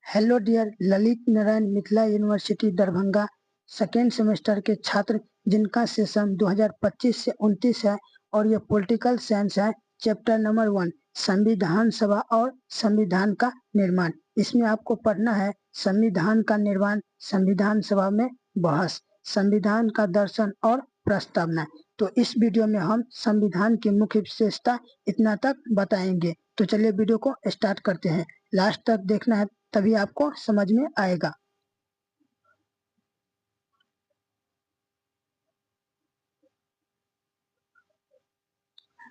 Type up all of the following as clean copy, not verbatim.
Hello dear Lalit Narayan Mithila University Darbhanga second semester के छात्र जिनका सेशन 2025 से 29 है और ये पॉलिटिकल साइंस है। चैप्टर नंबर 1 संविधान सभा और संविधान का निर्माण। इसमें आपको पढ़ना है संविधान का निर्माण, संविधान सभा में बहस, संविधान का दर्शन और प्रस्तावना। तो इस वीडियो में हम संविधान की मुख्य विशेषता इतना तक बताएंगे। तो चलिए वीडियो को स्टार्ट करते हैं। लास्ट तक देखना है, तभी आपको समझ में आएगा।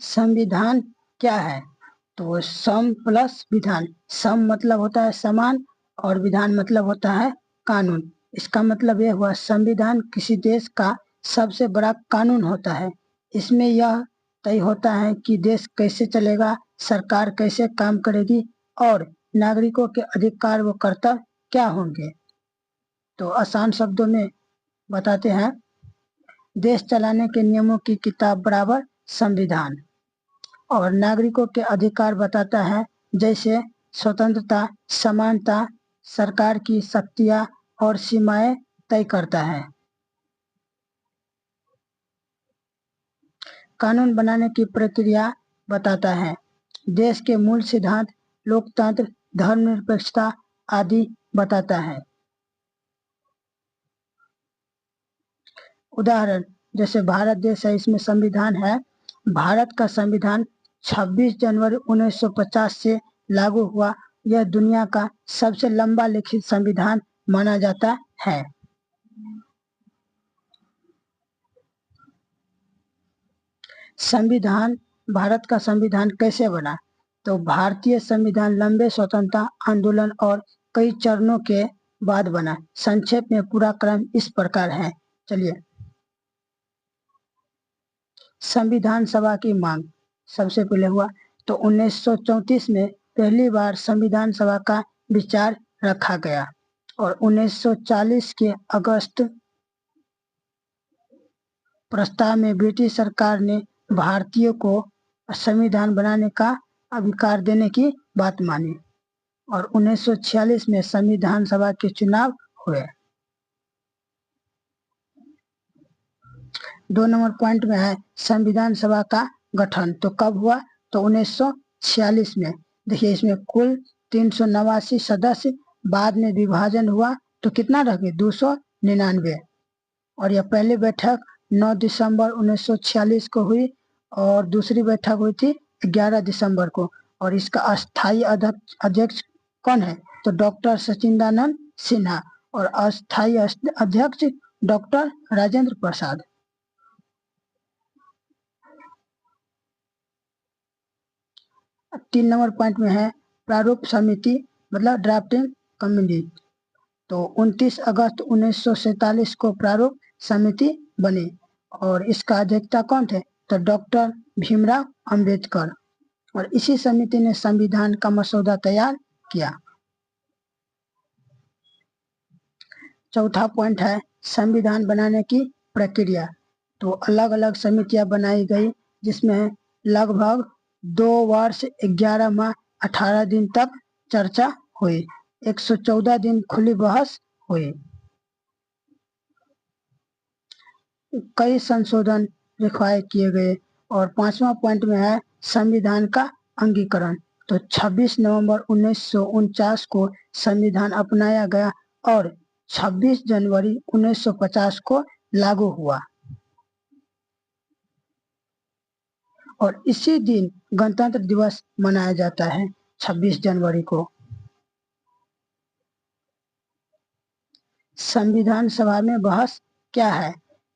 संविधान क्या है? तो सम प्लस विधान। सम मतलब होता है समान और विधान मतलब होता है कानून। इसका मतलब यह हुआ संविधान किसी देश का सबसे बड़ा कानून होता है। इसमें यह तय होता है कि देश कैसे चलेगा, सरकार कैसे काम करेगी और नागरिकों के अधिकार व कर्तव्य क्या होंगे। तो आसान शब्दों में बताते हैं, देश चलाने के नियमों की किताब बराबर संविधान। और नागरिकों के अधिकार बताता है, जैसे स्वतंत्रता, समानता, सरकार की शक्तियां और सीमाएं तय करता है। कानून बनाने की प्रक्रिया बताता है, देश के मूल सिद्धांत, लोकतंत्र, धर्मनिरपेक्षता आदि बताता है। उदाहरण जैसे भारत देश है, इसमें संविधान है। भारत का संविधान 26 जनवरी 1950 से लागू हुआ। यह दुनिया का सबसे लंबा लिखित संविधान माना जाता है। संविधान, भारत का संविधान कैसे बना? तो भारतीय संविधान लंबे स्वतंत्रता आंदोलन और कई चरणों के बाद बना। संक्षेप में पूरा क्रम इस प्रकार है। चलिए, संविधान सभा की मांग सबसे पहले हुआ तो 1934 में पहली बार संविधान सभा का विचार रखा गया और 1940 के अगस्त प्रस्ताव में ब्रिटिश सरकार ने भारतीयों को संविधान बनाने का अधिकार देने की बात मानी और 1946 में संविधान सभा के चुनाव हुए। 2 नंबर पॉइंट में है संविधान सभा का गठन। तो कब हुआ? तो 1946 में। देखिए, इसमें कुल 389 सदस्य, बाद में विभाजन हुआ तो कितना रह गए? 299। और यह पहली बैठक 9 दिसंबर 1946 को हुई और दूसरी बैठक हुई थी 11 दिसंबर को। और इसका अस्थायी अध्यक्ष कौन है? तो डॉक्टर सचिदानंद सिन्हा और अस्थायी अध्यक्ष doctor Rajendra Prasad. 3 number point में है प्रारूप समिति, मतलब ड्राफ्टिंग कमेटी। तो 29 अगस्त 1947 को प्रारूप समिति बनी और इसका अध्यक्षता कौन थे? तो डॉक्टर भीमराव अंबेडकर। और इसी समिति ने संविधान का मसौदा तैयार किया। चौथा पॉइंट है संविधान बनाने की प्रक्रिया। तो अलग अलग समितियां बनाई गई, जिसमें लगभग 2 वर्ष 11 माह 18 दिन तक चर्चा हुई। 114 दिन खुली बहस हुई। कई संशोधन रिक्वायर किए गए। और 5वां पॉइंट में है संविधान का अंगीकरण। तो 26 नवंबर 1949 को संविधान अपनाया गया और 26 जनवरी 1950 को लागू हुआ। और इसी दिन गणतंत्र दिवस मनाया जाता है, 26 जनवरी को। संविधान सभा में बहस क्या है?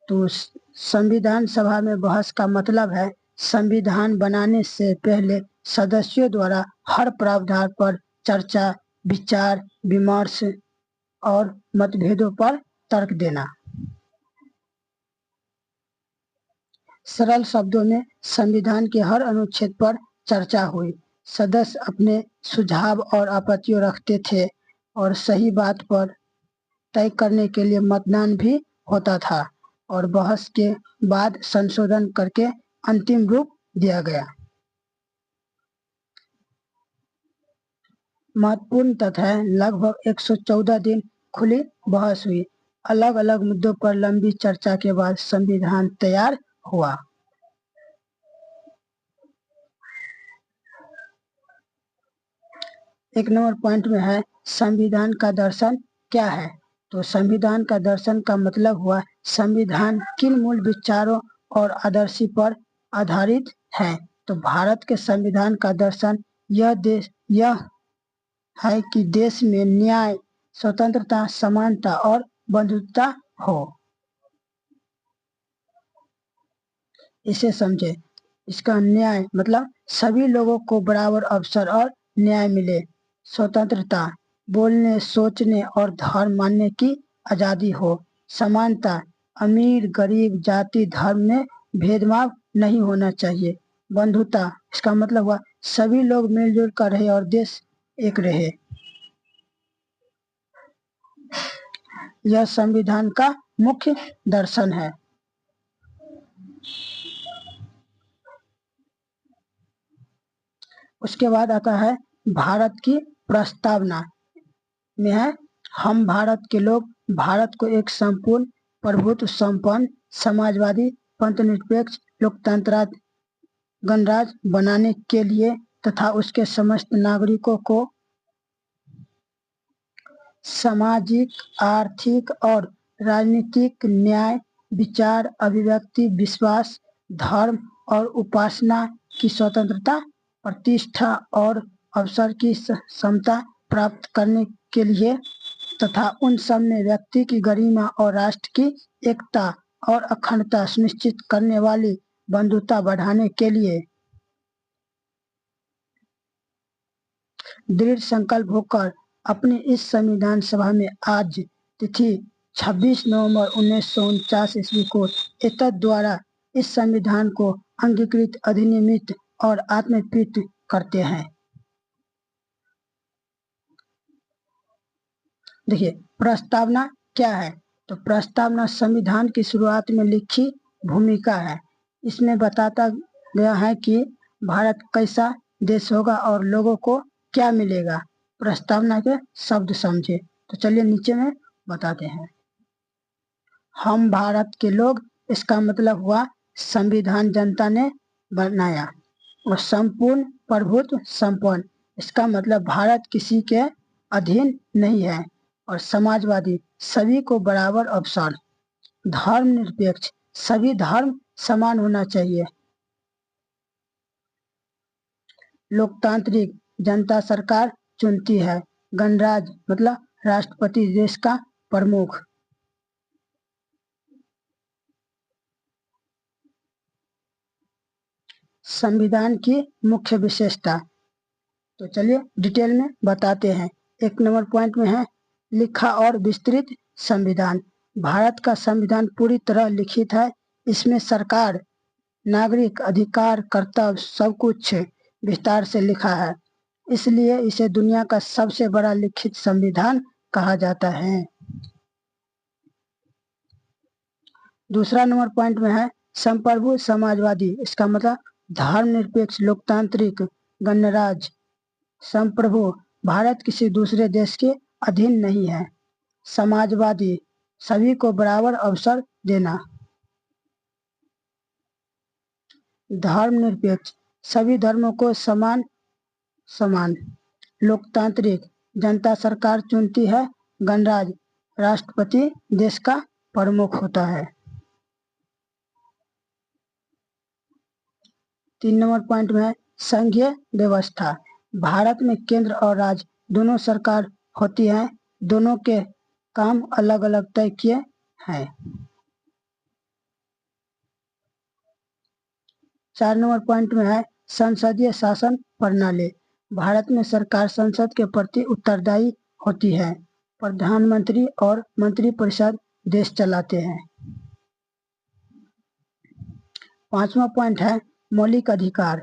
तो संविधान सभा में बहस का मतलब है संविधान बनाने से पहले सदस्यों द्वारा हर प्रावधान पर चर्चा, विचार विमर्श और मतभेदों पर तर्क देना। सरल शब्दों में संविधान के हर अनुच्छेद पर चर्चा हुई। सदस्य अपने सुझाव और आपत्तियां रखते थे और सही बात पर तय करने के लिए मतदान भी होता था और बहस के बाद संशोधन करके अंतिम रूप दिया गया। महत्वपूर्ण तथ्य है, लगभग 114 दिन खुली बहस हुई, अलग अलग मुद्दों पर लंबी चर्चा के बाद संविधान तैयार हुआ। एक नंबर पॉइंट में है संविधान का दर्शन क्या है। तो संविधान का दर्शन का मतलब हुआ संविधान किन मूल विचारों और आदर्शों पर आधारित है। तो भारत के संविधान का दर्शन यह है कि देश में न्याय, स्वतंत्रता, समानता और बंधुता हो। इसे समझे। इसका न्याय मतलब सभी लोगों को बराबर अवसर और न्याय मिले। स्वतंत्रता, बोलने, सोचने और धर्म मानने की आजादी हो। समानता, अमीर, गरीब, जाति, धर्म में भेदभाव नहीं होना चाहिए। बंधुता, इसका मतलब हुआ सभी लोग मिलजुल कर रहे और देश एक रहे। यह संविधान का मुख्य दर्शन है। उसके बाद आता है भारत की प्रस्तावना में है हम भारत के लोग भारत को एक संपूर्ण प्रभुत्व संपन्न समाजवादी पंथनिरपेक्ष लोकतंत्र गणराज्य बनाने के लिए तथा उसके समस्त नागरिकों को सामाजिक, आर्थिक और राजनीतिक न्याय, विचार, अभिव्यक्ति, विश्वास, धर्म और उपासना की स्वतंत्रता, प्रतिष्ठा और अवसर की समता प्राप्त करने के लिए तथा उन सब में व्यक्ति की गरिमा और राष्ट्र की एकता और अखंडता सुनिश्चित करने वाली बंधुता बढ़ाने के लिए दृढ़ संकल्प होकर अपनी इस संविधान सभा में आज तिथि 26 नवंबर 1949 ईस्वी को एतद द्वारा इस संविधान को अंगीकृत, अधिनियमित और आत्मकृत करते हैं। देखिए प्रस्तावना क्या है। तो प्रस्तावना संविधान की शुरुआत में लिखी भूमिका है। इसमें बताता गया है कि भारत कैसा देश होगा और लोगों को क्या मिलेगा। प्रस्तावना के शब्द समझे। तो चलिए नीचे में बताते हैं। हम भारत के लोग, इसका मतलब हुआ संविधान जनता ने बनाया। और संपूर्ण प्रभुत्व संपन्न, इसका मतलब भारत किसी के अधीन नहीं है। और समाजवादी, सभी को बराबर अवसर। धर्मनिरपेक्ष, सभी धर्म समान होना चाहिए। लोकतांत्रिक, जनता सरकार चुनती है। गणराज्य मतलब राष्ट्रपति देश का प्रमुख। संविधान की मुख्य विशेषता। तो चलिए डिटेल में बताते हैं। एक नंबर पॉइंट में है लिखा और विस्तृत संविधान। भारत का संविधान पूरी तरह लिखित है। इसमें सरकार, नागरिक, अधिकार, कर्तव्य सब कुछ विस्तार से लिखा है। इसलिए इसे दुनिया का सबसे बड़ा लिखित संविधान कहा जाता है। दूसरा नंबर पॉइंट में है संप्रभु समाजवादी। इसका मतलब धर्मनिरपेक्ष, लोकतांत्रिक, गणराज्य। संप्रभु, भारत किसी दूसरे देश के अधीन नहीं है। समाजवादी, सभी को बराबर अवसर देना। धर्मनिरपेक्ष, सभी धर्मों को समान। लोकतांत्रिक, जनता सरकार चुनती है। गणराज्य, राष्ट्रपति देश का प्रमुख होता है। 3 नंबर पॉइंट में है संघीय व्यवस्था। भारत में केंद्र और राज्य दोनों सरकार होती है। दोनों के काम अलग अलग तय किए हैं। 4 नंबर पॉइंट में है संसदीय शासन प्रणाली। भारत में सरकार संसद के प्रति उत्तरदायी होती है। प्रधानमंत्री और मंत्रिपरिषद देश चलाते हैं। 5वां पॉइंट है मौलिक अधिकार।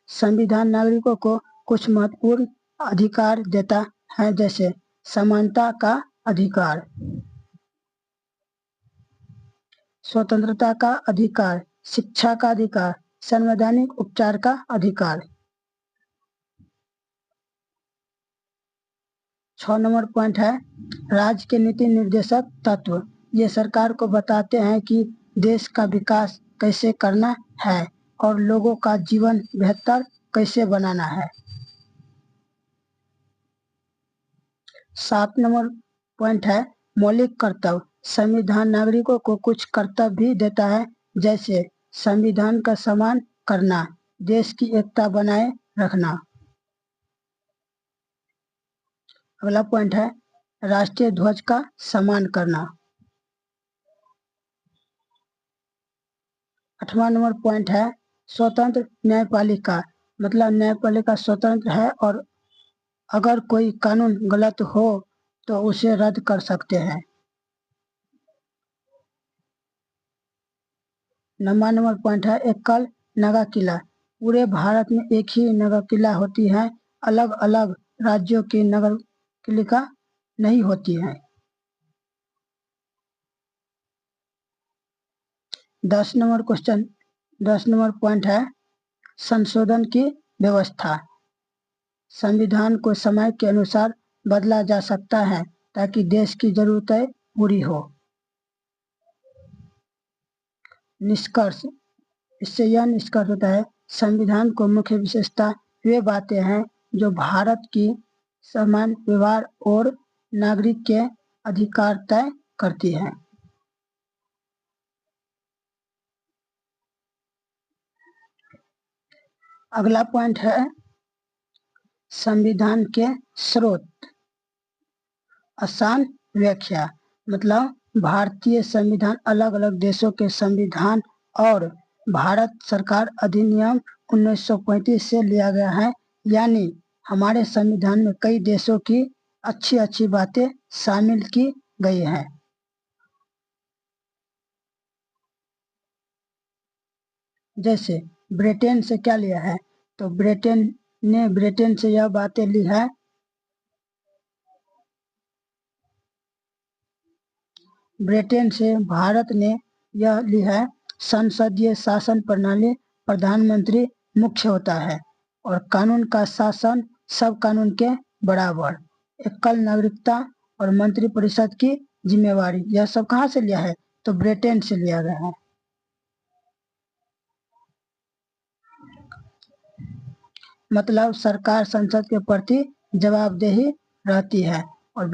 संविधान नागरिकों को कुछ महत्वपूर्ण अधिकार देता है, जैसे समानता का अधिकार, स्वतंत्रता का अधिकार, शिक्षा का अधिकार, संवैधानिक उपचार का अधिकार। 6 नंबर पॉइंट है राज्य के नीति निर्देशक तत्व। ये सरकार को बताते हैं कि देश का विकास कैसे करना है और लोगों का जीवन बेहतर कैसे बनाना है। 7 नंबर पॉइंट है मौलिक कर्तव्य। संविधान नागरिकों को कुछ कर्तव्य भी देता है, जैसे संविधान का सम्मान करना, देश की एकता बनाए रखना। अगला पॉइंट है राष्ट्रीय ध्वज का सम्मान करना। 8वां नंबर पॉइंट है स्वतंत्र न्यायपालिका, मतलब न्यायपालिका स्वतंत्र है और अगर कोई कानून गलत हो तो उसे रद्द कर सकते हैं। 9वां नंबर पॉइंट है एकल नगर किला। पूरे भारत में एक ही नगर किला होती है, अलग अलग राज्यों की नगर किला नहीं होती है। 10 नंबर पॉइंट है संशोधन की व्यवस्था। संविधान को समय के अनुसार बदला जा सकता है ताकि देश की जरूरतें पूरी हो। निष्कर्ष, इससे यह निष्कर्ष होता है संविधान को मुख्य विशेषता वे बातें हैं जो भारत की समान व्यवहार और नागरिक के अधिकार तय करती हैं। अगला पॉइंट है संविधान के स्रोत। आसान व्याख्या, मतलब भारतीय संविधान अलग अलग देशों के संविधान और भारत सरकार अधिनियम 1935 से लिया गया है, यानी हमारे संविधान में कई देशों की अच्छी बातें शामिल की गई हैं। जैसे ब्रिटेन से क्या लिया है, तो ब्रिटेन से यह बातें ली है ब्रिटेन से भारत ने यह ली है संसदीय शासन प्रणाली, प्रधानमंत्री मुख्य होता है और कानून का शासन सब कानून के बराबर, एकल नागरिकता और मंत्रिपरिषद की जिम्मेवारी। यह सब कहाँ से लिया है, तो ब्रिटेन से लिया गया है। मतलब सरकार संसद के प्रति जवाबदेही रहती है और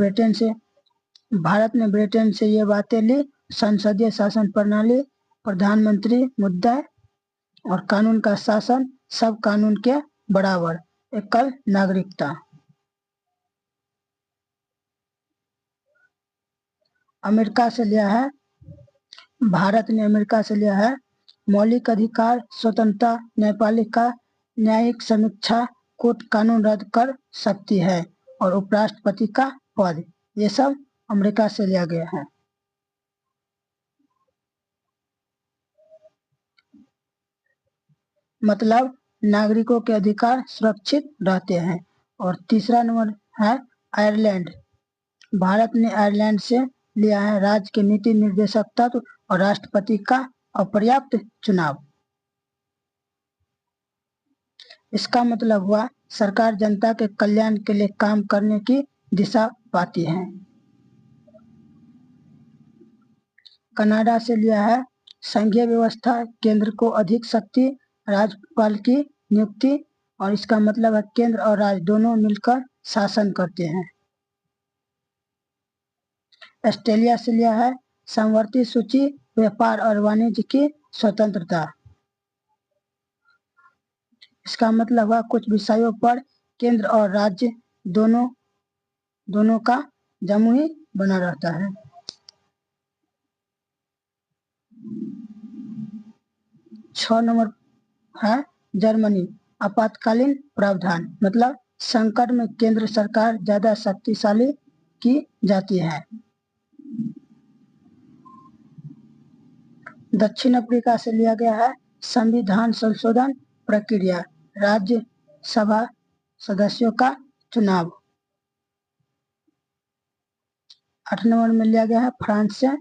भारत ने ब्रिटेन से ये बातें ली संसदीय शासन प्रणाली, प्रधानमंत्री मुद्दा और कानून का शासन सब कानून के बराबर, एकल नागरिकता। अमेरिका से लिया है, भारत ने अमेरिका से लिया है मौलिक अधिकार, स्वतंत्रता, न्यायपालिका, न्यायिक समीक्षा, कोर्ट कानून रद्द कर सकती है और उपराष्ट्रपति का पद। ये सब अमेरिका से लिया गया है। मतलब नागरिकों के अधिकार सुरक्षित रहते हैं। और तीसरा नंबर है आयरलैंड। भारत ने आयरलैंड से लिया है राज्य के नीति निर्देशक तत्व और राष्ट्रपति का अपर्याप्त चुनाव। इसका मतलब हुआ सरकार जनता के कल्याण के लिए काम करने की दिशा पाती है। कनाडा से लिया है संघीय व्यवस्था, केंद्र को अधिक शक्ति, राज्यपाल की नियुक्ति और इसका मतलब है केंद्र और राज्य दोनों मिलकर शासन करते हैं। ऑस्ट्रेलिया से लिया है समवर्ती सूची, व्यापार और वाणिज्य की स्वतंत्रता। इसका मतलब है कुछ विषयों पर केंद्र और राज्य दोनों का जमुई बना रहता है। 6 नंबर है जर्मनी, आपातकालीन प्रावधान, मतलब संकट में केंद्र सरकार ज्यादा शक्तिशाली की जाती है। दक्षिण अफ्रीका से लिया गया है संविधान संशोधन प्रक्रिया, राज्य सभा सदस्यों का चुनाव। 8 नंबर में लिया गया है फ्रांस से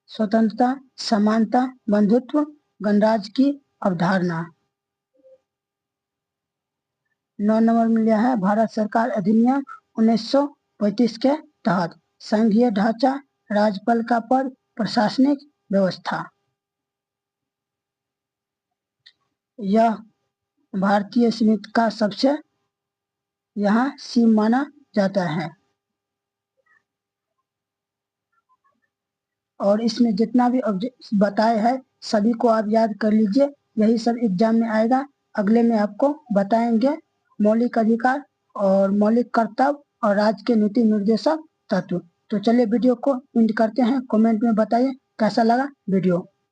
स्वतंत्रता, समानता, बंधुत्व, गणराज्य की अवधारणा। 9 नंबर में लिया है भारत सरकार अधिनियम 1935। 35 के तहत। संघीय ढांचा, राज्यपाल का पद, प्रशासनिक व्यवस्था। यह भारतीय समिति का सबसे यहाँ सी माना जाता है। और इसमें जितना भी बताए है सभी को आप याद कर लीजिए, यही सब एग्जाम में आएगा। अगले में आपको बताएंगे मौलिक अधिकार और मौलिक कर्तव्य और राज्य के नीति निर्देशक तत्व। तो चलिए वीडियो को एंड करते हैं। कमेंट में बताइए कैसा लगा वीडियो।